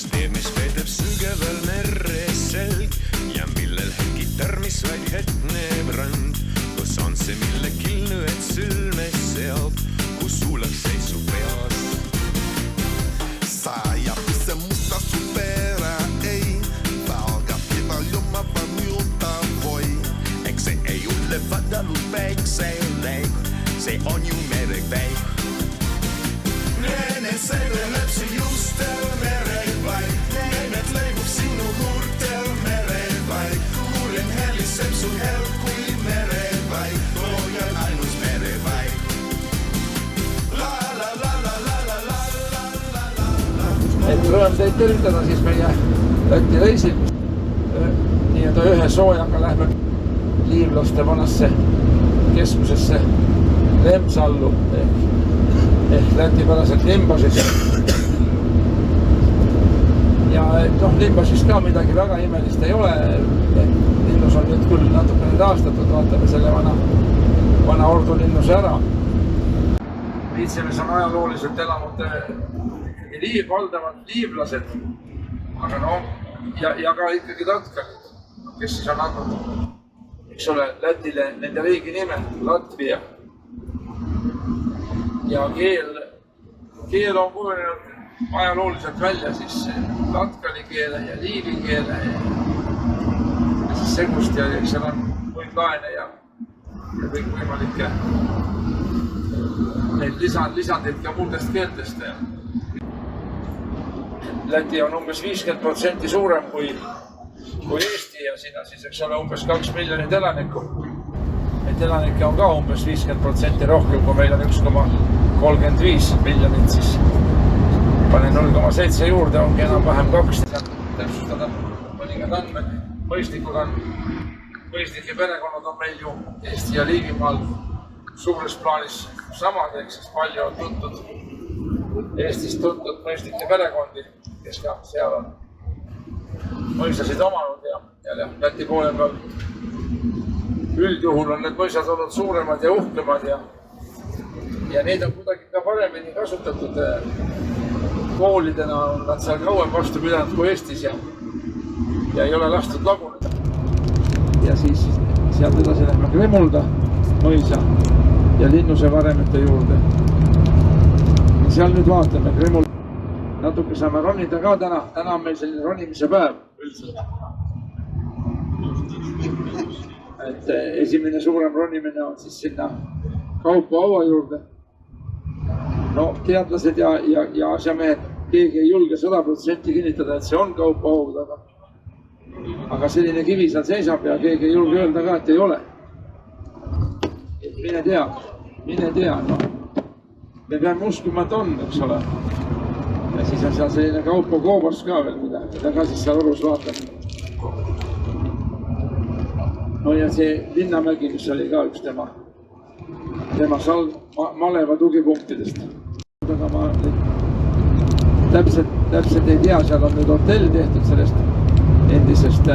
kus teeb, mis veedeb sügeval meres selg ja millel häkib tärmis vaid hetnev rand, kus on see, mille kilnued sülme seab, kus suulaks seisub peas. Saia se musta supera, ei valgatti paljon mä vaan miltä voi. Eikö se ei ole vadannut päikselle, se on ju merenpäin. Nene sede lepsi justel mereen vai, nemet leivub sinu huurtel mereen vai, kuulen heliseb sun helkui mereen vai, loojan ainus mere vai. La la la la la la la la la la. Et rõõm teid tervitada siis meie Läti reisil. Nii-öelda ühe soojaga lähme liivlaste vanasse keskusesse Lemsallu ehk lätipäraselt Limbažis. Ja Limbažis ka midagi väga imelist ei ole. Linnus on nüüd küll natukene taastatud, vaatame selle vana ordulinnuse ära. Viitsemis on ajalooliselt elanud valdavad liivlased, aga ja ka ikkagi tatkalid, kes siis on andnud, eks ole, Lätile nende riigi nime, Latvia. Ja keel on kujunenud ajalooliselt välja siis tatkali keele ja liivi keele ja siis segust ja seal on muid laene ja kõik võimalikke neid lisandid ka muudest keeltest. Läti on umbes 50% suurem kui Eesti ja siin on siis, eks ole, umbes 2 miljonit elanikku. Et elanikke on ka umbes 50% rohkem, kui meil on 1,35 miljonit, siis panen 0,7 juurde, ongi enam vähem 2. Täpsustada mõningad andmed. Mõistlikke perekonnad on meil ju Eesti ja Liivimaal suures plaanis samad, ehk siis palju on Eestis tuntud mõistlikke perekondi, kes ka seal on mõisasid omanud ja Läti poole peal üldjuhul on need mõisad olnud suuremad ja uhkemad ja neid on kuidagi ka paremini kasutatud. Koolidena on nad seal kauem vastu pidanud kui Eestis ja ei ole lastud laguneda. Ja siis sealt edasi lähme Kremulda mõisa ja linnuse varemete juurde. Seal nüüd vaatame Kremul. Natuke saame ronida ka täna on meil selline ronimise päev üldiselt. Et esimene suurem ronimine on siis sinna Kaupo aua juurde. No teadlased ja asjamehed, keegi ei julge 100% kinnitada, et see on Kaupo aud, aga selline kivi seal seisab ja keegi ei julge öelda ka, et ei ole. Et mine tea, no. Me peame uskuma, et on, eks ole. Ja siis on seal selline Kaupo koobas ka veel, mida ka siis seal orus vaatame. No ja see Linnamägi, mis oli ka üks tema maleva tugipunktidest. Aga ma täpselt ei tea, seal on nüüd hotell tehtud sellest endisest,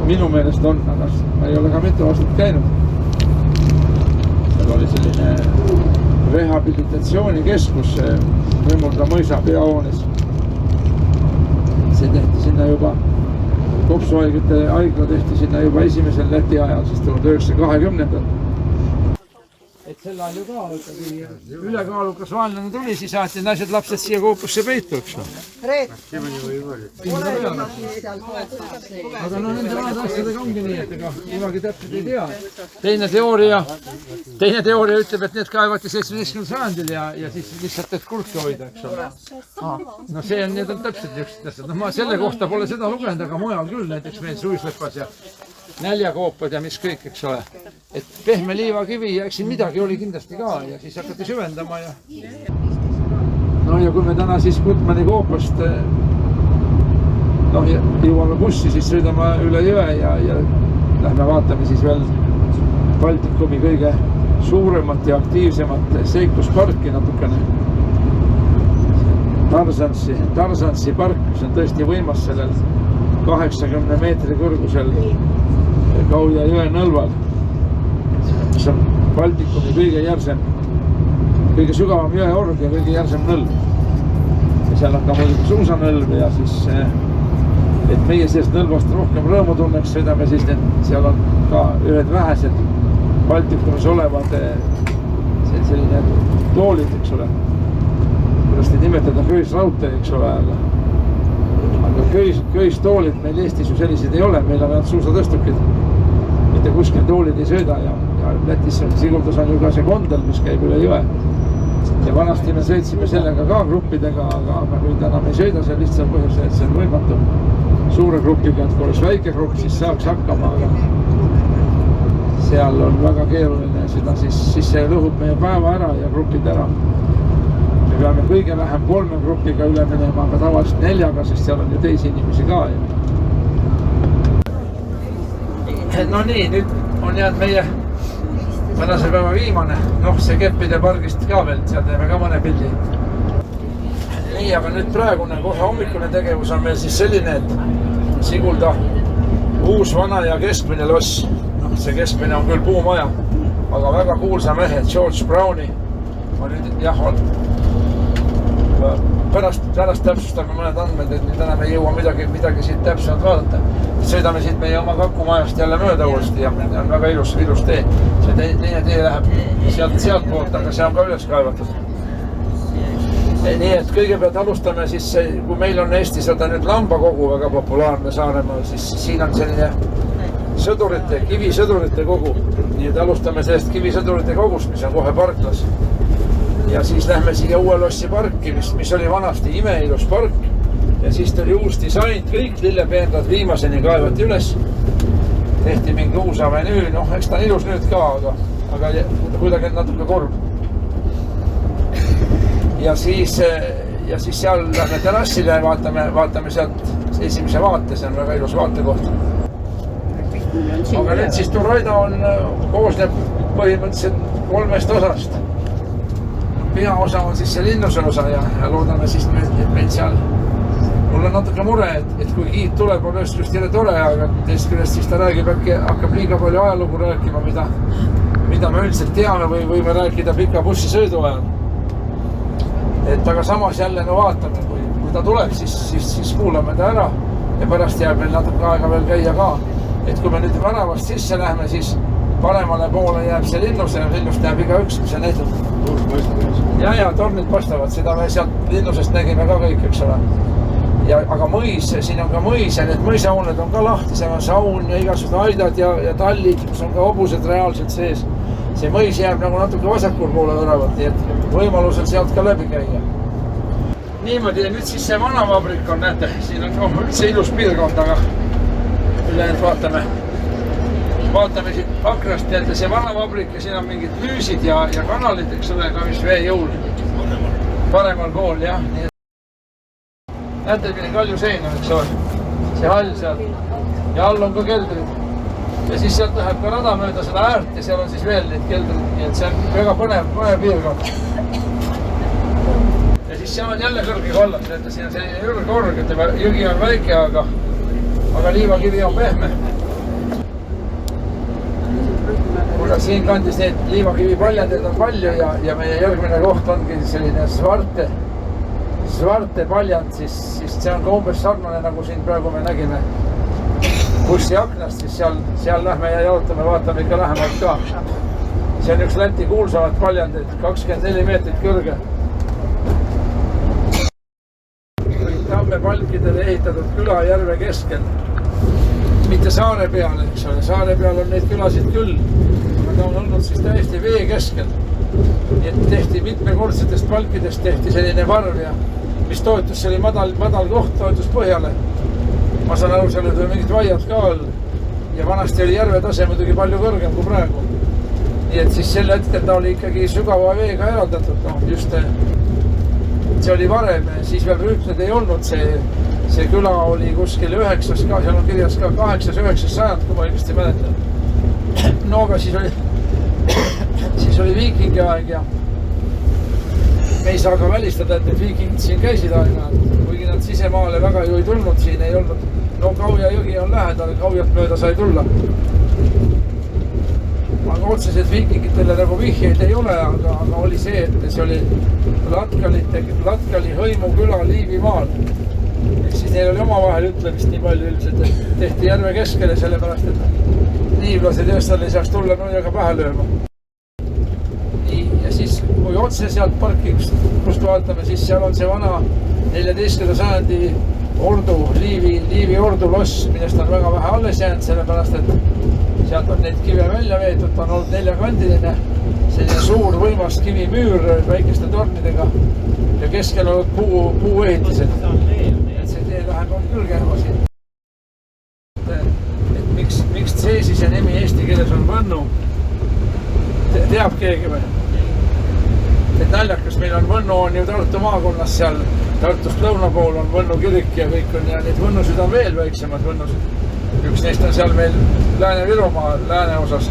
minu meelest on, aga ma ei ole ka mitu aastat käinud. Seal oli selline rehabilitatsioonikeskus Kremulda mõisa peahoones. See tehti sinna juba, kopsuhaigete haigla tehti sinna juba esimesel Läti ajal, siis 1920. Et sel ajal ju ka ülekaalukas vaenlane tuli, siis aeti naised lapsed siia koopusse peitu, eks ole. Aga no nende vanade asjadega ongi nii, et ega imagi täpselt ei tea. Teine teooria ütleb, et need kaevati 17. sajandil ja siis lihtsalt et kulke hoida, eks ole. No need on täpselt niisugused asjad. No ma selle kohta pole seda lugenud, aga mujal küll, näiteks meil Suislepas ja näljakoopad ja mis kõik, eks ole. Et pehme liivakivi ja eks siin midagi oli kindlasti ka ja siis hakati süvendama ja... No ja kui me täna siis Gutmani koopast jõuame bussi, siis sõidame üle jõe ja lähme vaatame siis veel Baltikumi kõige suuremat ja aktiivsemat seiklusparki natukene. Tarzansi park, mis on tõesti võimas sellel 80 meetri kõrgusel Gauja jõe nõlval, mis on Baltikumi kõige järsem, kõige sügavam jõeorg ja kõige järsem nõlv. seal on ka muidugi suusanõlv ja siis et meie sellest nõlvast rohkem rõõmu tunneks, sõidame siis seal on ka ühed vähesed Baltikumis olevad selline toolid, eks ole. Kuidas neid nimetada köisraudtee, eks ole, aga köistoolid meil Eestis ju sellised ei ole, meil on ainult suusatõstukid. Mitte kuskil toolid ei sööda ja Lätis Siguldas on ju ka see kondel, mis käib üle jõe. Ja vanasti me sõitsime sellega ka gruppidega, aga nüüd enam ei sõida seal lihtsalt põhjusel, et see on võimatu. Suure grupiga, et kui oleks väike grupp, siis saaks hakkama, aga seal on väga keeruline seda, siis see lõhub meie päeva ära ja grupid ära. Me peame kõige vähem 3 grupiga üle minema, aga tavaliselt 4, sest seal on ju teisi inimesi ka. No nii, nüüd on jäänud meie tänase päeva viimane. Noh, see Keppide pargist ka veel, seal teeme ka mõne pildi. Nii, aga nüüd praegune kohe hommikune tegevus on meil siis selline, et Sigulda uus, vana ja keskmine loss. See keskmine on küll puumaja, aga väga kuulsa mehe George Browni ma nüüd jah on. Pärast täpsustame mõned andmed, et nüüd enam ei jõua midagi siit täpsemalt vaadata. Sõidame siit meie oma kakumajast jälle mööda uuesti ja on väga ilus tee. See teine tee läheb sealt poolt, aga see on ka üles kaevatud. Nii, et kõigepealt alustame siis, kui meil on Eestis nüüd Lambakogu väga populaarne Saaremaal, siis siin on selline kivisõdurite kogu. Nii et alustame sellest kivisõdurite kogust, mis on kohe parklas. Ja siis lähme siia Uue Lossi parki, mis oli vanasti imeilus park. Ja siis tuli uus disain, kõik lillepeenrad viimaseni kaevati üles. Tehti mingi uus avenüü, noh, eks ta on ilus nüüd ka, aga kuidagi natuke kurb. Ja siis seal lähme terrassile ja vaatame sealt esimese vaate, see on väga ilus vaatekoht. Aga nüüd siis Turaida koosneb põhimõtteliselt 3 osast. Pihaosa on siis see linnuse osa ja loodame siis, et meil seal mul on natuke mure, et kui giid tuleb, on just jälle tore, aga teist küljest siis ta räägib, äkki hakkab liiga palju ajalugu rääkima, mida me üldiselt teame või võime rääkida pika bussisõidu ajal. Et aga samas jälle vaatame, kui ta tuleb, siis kuulame ta ära ja pärast jääb meil natuke aega veel käia ka. Et kui me nüüd väravast sisse lähme, siis paremale poole jääb see linnus ja linnust jääb igaüks, mis on näitud. Ja tornid pastavad, seda me sealt linnusest nägime ka kõik, eks ole. Aga mõis, siin on ka mõis ja need mõisahooned on ka lahti, seal on saun ja igasugused aidad ja tallid, kus on ka hobused reaalselt sees. See mõis jääb nagu natuke vasakul poole väravalt, nii et võimalusel sealt ka läbi käia. Niimoodi ja nüüd siis see vanavabrik on, näete, siin on üldse ilus piirkond, aga ülejäänud vaatame siit aknast, näete see vanavabrik ja siin on mingid lüüsid ja kanalid, eks ole, ka mis veejõul. Paremal pool, jah. Näete, milline kalju sein on, eks ole. See hall seal. Ja all on ka keldrid. Ja siis sealt läheb ka rada mööda seda äärt ja seal on siis veel neid keldrid. Nii et see on väga põnev piirkond. Ja siis seal on jälle kõrge kollas. Näete, siin on selline ürgorg, et jõgi on väike, aga liivakivi on pehme. Kuna siin kandis neid liivakivi paljandeid on palju ja meie järgmine koht ongi selline Svarte paljand, siis see on ka umbes sarnane, nagu siin praegu me nägime bussi aknast, siis seal lähme ja jalutame, vaatame ikka lähemalt ka. See on üks Läti kuulsamat paljandit, 24 meetrit kõrge. Tamme palkidele ehitatud küla järve keskel. Mitte saare peale, eks ole. Saare peal on neid külasid küll, aga ta on olnud siis täiesti vee keskel. Nii et tehti mitmekordsetest palkidest tehti selline varv ja mis toetus, see oli madal koht, toetus põhjale. Ma saan aru, seal oli mingid vaiad ka all ja vanasti oli järve tase muidugi palju kõrgem kui praegu. Nii et siis sel hetkel ta oli ikkagi sügava veega eraldatud. No, just see oli varem, siis veel rüüpned ei olnud. See küla oli kuskil 9, seal on kirjas ka 8-9 sajand, kui ma õigesti mäletan. No aga siis oli viikingi aeg ja me ei saa ka välistada, et need viikingid siin käisid aeg-ajalt, kuigi nad sisemaale väga ju ei tulnud, siin ei olnud. No Kauja jõgi on lähedal, Kaujat mööda sai tulla. Aga otseselt viikingitele nagu vihjeid ei ole, aga oli see, et see oli Latkali hõimu küla Liivimaal. Ehk siis neil oli omavahel ütlemist nii palju üldiselt, et tehti järve keskele sellepärast, et niivlased jõestal ei saaks tulla nõiaga pähe lööma. Nii, ja siis kui otse sealt parkist, kust vaatame, siis seal on see vana 14. sajandi ordu, Liivi ordu loss, millest on väga vähe alles jäänud, sellepärast, et sealt on neid kive välja veetud, ta on olnud neljakandiline, selline suur võimas kivimüür väikeste tornidega ja keskel on puuehitised. Et see tee läheb on küll kehva siin. Et miks Ceesise nimi eesti keeles on Võnnu? Teab keegi või? Et naljakas, meil on Võnnu on ju Tartu maakonnas seal, Tartust lõuna pool on Võnnu kirik ja kõik on ja neid Võnnusid on veel väiksemad Võnnusid. Üks neist on seal meil Lääne-Virumaa lääne osas.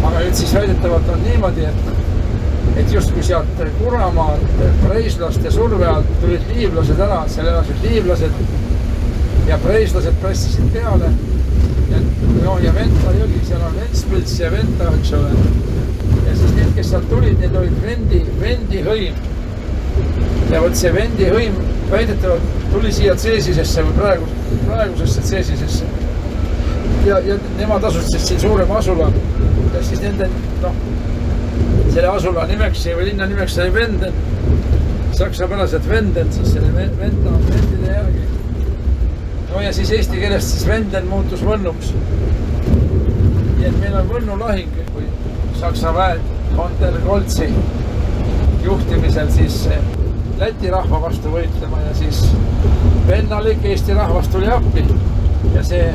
Aga nüüd siis väidetavalt on niimoodi, et justkui sealt Kuramaalt, Preislast ja Surve alt tulid liivlased ära, seal elasid liivlased ja preislased pressisid peale. Ja Venta jõgi, seal on Ventspils ja Venta, eks ole. Ja siis need, kes sealt tulid, need olid Vendi hõim. Ja võt see Vendi hõim väidetavalt tuli siia Ceesisesse või praegusesse Ceesisesse. Ja nemad asusid siin suurema asula. Ja siis nende, selle asula nimeks või linna nimeks sai Venden. Saksapäraselt Venden, siis selle Venta on Vendide järgi. No ja siis eesti keelest siis Venden muutus Võnnuks. Nii et meil on Võnnu lahing, kui Saksa väed Konter Goltsi juhtimisel siis Läti rahva vastu võitlema ja siis vennalik Eesti rahvas tuli appi. Ja see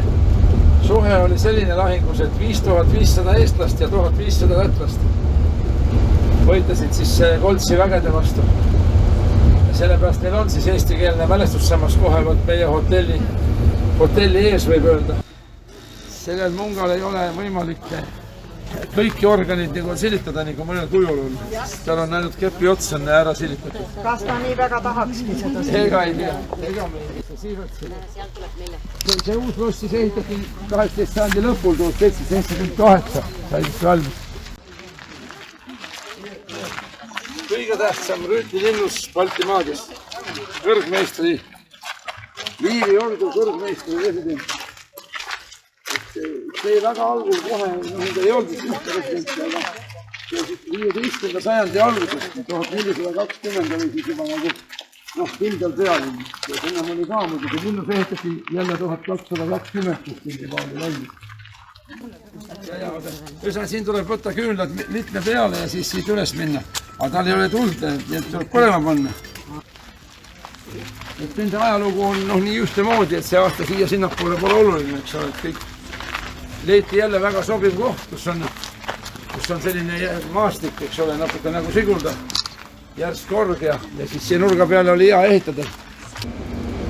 suhe oli selline lahingus, et 5500 eestlast ja 1500 lätlast võitlesid siis Goltsi vägede vastu. Ja sellepärast meil on siis eestikeelne mälestussammas kohe meie hotelli ees võib öelda. Sellel mungal ei ole võimalik kõiki organid nagu silitada, nagu mõnel kujul on. Tal on ainult kepi ots on ära silitatud. Kas ta nii väga tahakski seda Ega ei tea. Ega me ei tea. See uus loss siis ehitati 18. sajandi lõpul 1778. Sai siis valmis. Kõige tähtsam rüütilinnus Baltimaades. Kõrgmeistri, Liivi ordu kõrgmeistri resident. See väga algul kohe, nende ei olnud ühte residenti, aga 15. sajandi alguses, 1420 oli siis juba nagu kindel pealinn. Ja ennem oli ka muidugi, linnus ehitati jälle 1220, kus juba oli valmis. Ühesõnaga, siin tuleb võtta küünlad litme peale ja siis siit üles minna. Aga tal ei ole tuld, nii et tuleb põlema panna. Et nende ajalugu on nii ühtemoodi, et see aasta siia sinnapoole pole oluline, eks ole, et kõik leiti jälle väga sobiv koht, kus on selline maastik, eks ole, natuke nagu Sigulda, järsk korg ja siis see nurga peale oli hea ehitada.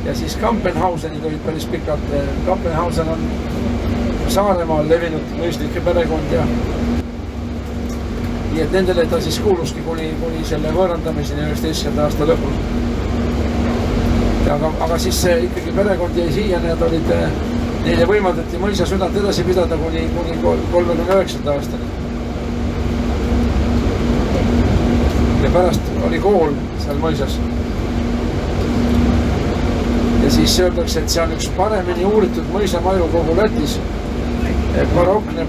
Ja siis Kampenhausenid olid päris pikalt. Kampenhausen on Saaremaal levinud mõistlike perekond ja nii et nendele ta siis kuuluski kuni selle võõrandamiseni 19. aasta lõpul. Aga siis ikkagi perekond jäi siia, need olid neile võimaldati mõisa südant edasi pidada kuni 39. aastani. Ja pärast oli kool seal mõisas. Ja siis öeldakse, et see on üks paremini uuritud mõisamaju kogu Lätis. Barokne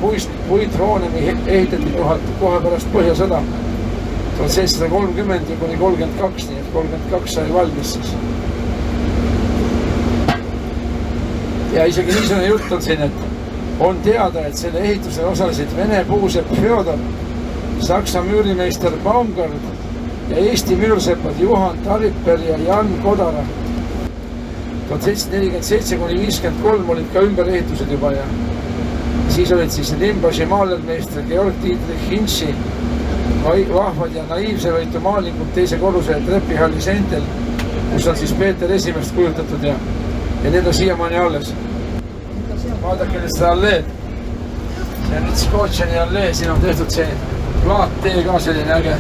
puitroone ehitati kohe pärast Põhjasõda 1730 ja kuni 32, nii et 32 sai valmis siis. Ja isegi niisugune jutt on siin, et on teada, et selle ehitusel osalesid Vene puusepp Fjodor, Saksa müürimeister Baumgart ja Eesti müürsepad Juhan Tariper ja Jan Kodara. 1747–53 olid ka ümberehitused juba ja siis olid siis Limbaši maalermeister Georg Dietrich Hinchi vahvad ja naiivsevõitu maalingud teise korruse trepihalli seintel, kus on siis Peeter Esimest kujutatud ja need on siiamaani alles. Vaadake nüüd seda alleed. See on nüüd Skotšeni allee, siin on tehtud see plaattee ka selline äge.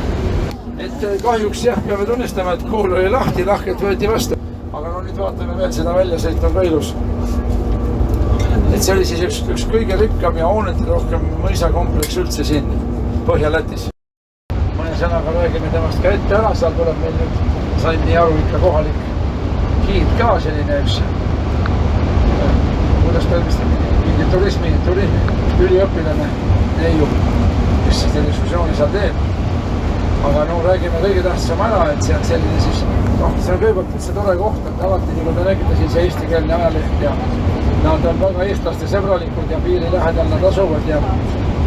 Et kahjuks jah, peame tunnistama, et kool oli lahti, lahkelt võeti vastu. Aga no nüüd vaatame veel seda väljasõit on ka ilus. et see oli siis üks kõige rikkam ja hoonete rohkem mõisakompleks üldse siin Põhja-Lätis. Mõne sõnaga räägime temast ka ette ära, seal tuleb meil nüüd, sain nii aru, ikka kohalik giid ka selline üks, kuidas ta vist mingi turismi üliõpilane neiu, kes siis diskussiooni seal teeb. Aga no räägime kõige tähtsam ära, et see on selline siis, noh, see on kõigepealt see tore koht, et alati, nagu te nägite, siis eestikeelne ajaleht ja nad on väga eestlaste sõbralikud ja piiri lähedal nad asuvad ja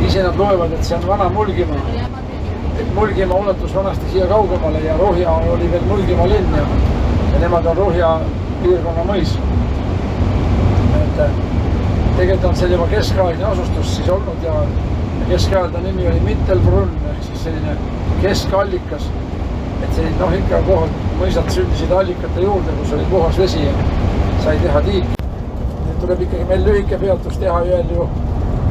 ise nad loevad, et see on vana Mulgimaa. Et Mulgimaa ulatus vanasti siia kaugemale ja Rohja oli veel Mulgimaa linn ja nemad on Rohja piirkonna mõis. Et tegelikult on seal juba keskaegne asustus siis olnud ja keskajal ta nimi oli Mittelbrunn ehk siis selline keskallikas. Et selline, noh, ikka kohad mõisad sündisid allikate juurde, kus oli puhas vesi ja sai teha tiiki. Nüüd tuleb ikkagi meil lühike peatus teha ühel ju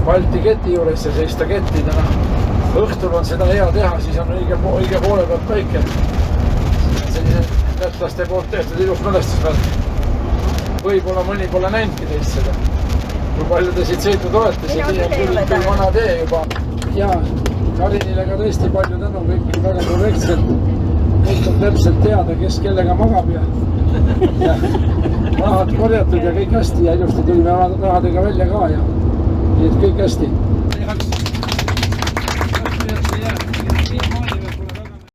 Balti keti juures ja seista kettidena. Õhtul on seda hea teha, siis on õige poole pealt päike. Selline lätlaste poolt tehtud ilus mälestusmärk. Võib-olla mõni pole näinudki teist seda. Kui palju te siit sõitnud olete, see on küll vana tee juba. Ja Karinile ka tõesti palju tänu, kõik väga korrektselt. Kõik on täpselt teada, kes kellega magab ja rahad korjatud ja kõik hästi ja ilusti tulime rahadega välja ka ja nii et kõik hästi.